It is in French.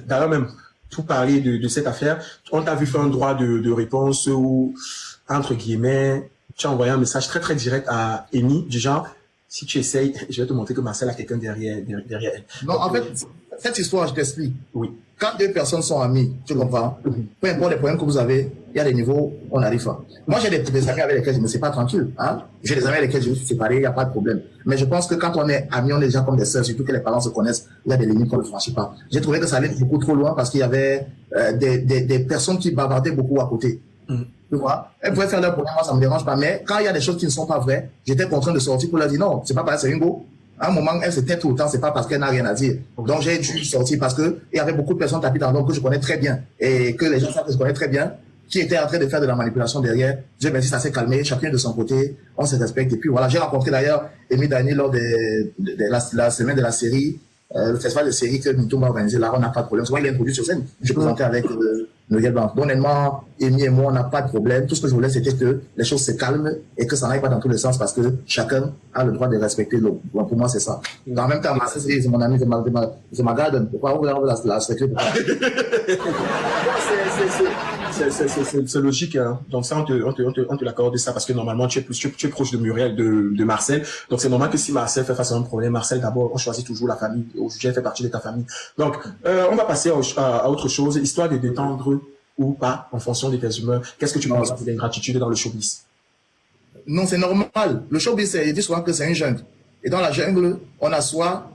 D'ailleurs, même, pour parler de cette affaire, on t'a vu faire un droit de réponse où, entre guillemets, tu as envoyé un message très très direct à Amy, du genre, si tu essayes, je vais te montrer que Marcel a quelqu'un derrière elle. Non, en fait, cette histoire, je t'explique. Oui. Quand deux personnes sont amies, tu comprends? Peu importe les problèmes que vous avez, il y a des niveaux, on arrive à. Moi, j'ai des amis avec lesquels je ne me suis pas tranquille. Hein? J'ai des amis avec lesquels je me suis séparé, il n'y a pas de problème. Mais je pense que quand on est amis, on est déjà comme des sœurs, surtout que les parents se connaissent, il y a des limites qu'on ne franchit pas. J'ai trouvé que ça allait beaucoup trop loin parce qu'il y avait des personnes qui bavardaient beaucoup à côté. Tu vois? Elles pouvaient faire leur problème, moi ça me dérange pas. Mais quand il y a des choses qui ne sont pas vraies, j'étais contraint de sortir pour leur dire non, c'est pas pareil, c'est Ringo. À un moment, elle se tait tout le temps, c'est pas parce qu'elle n'a rien à dire. Donc, j'ai dû sortir parce que il y avait beaucoup de personnes tapis dans l'ombre que je connais très bien et que les gens savent que je connais très bien, qui étaient en train de faire de la manipulation derrière. Dieu merci, ça s'est calmé, chacun de son côté, on se respecte. Et puis voilà, j'ai rencontré d'ailleurs Amy Dani lors de la semaine de la série, le festival de série que Mintou m'a organisé. Là, on n'a pas de problème. Souvent, il est introduit sur scène. Je présentais avec Noël Blanc. Honnêtement, Amy et moi, on n'a pas de problème. Tout ce que je voulais, c'était que les choses se calment et que ça n'aille pas dans tous les sens parce que chacun a le droit de respecter l'autre. Bon, pour moi, c'est ça. En même temps, c'est mon ami, c'est ma garden. Pourquoi on veut la respecter? C'est logique, hein. Donc ça, on te l'accorde ça parce que normalement, tu es proche de Muriel, de Marcel. Donc c'est normal que si Marcel fait face à un problème, Marcel d'abord, on choisit toujours la famille. Aujourd'hui, elle fait partie de ta famille. Donc, on va passer à autre chose, histoire de détendre ou pas, en fonction de tes humeurs. Qu'est-ce que tu penses de l'ingratitude dans le showbiz? Non, c'est normal. Le showbiz, il dit souvent que c'est une jungle. Et dans la jungle, on a soit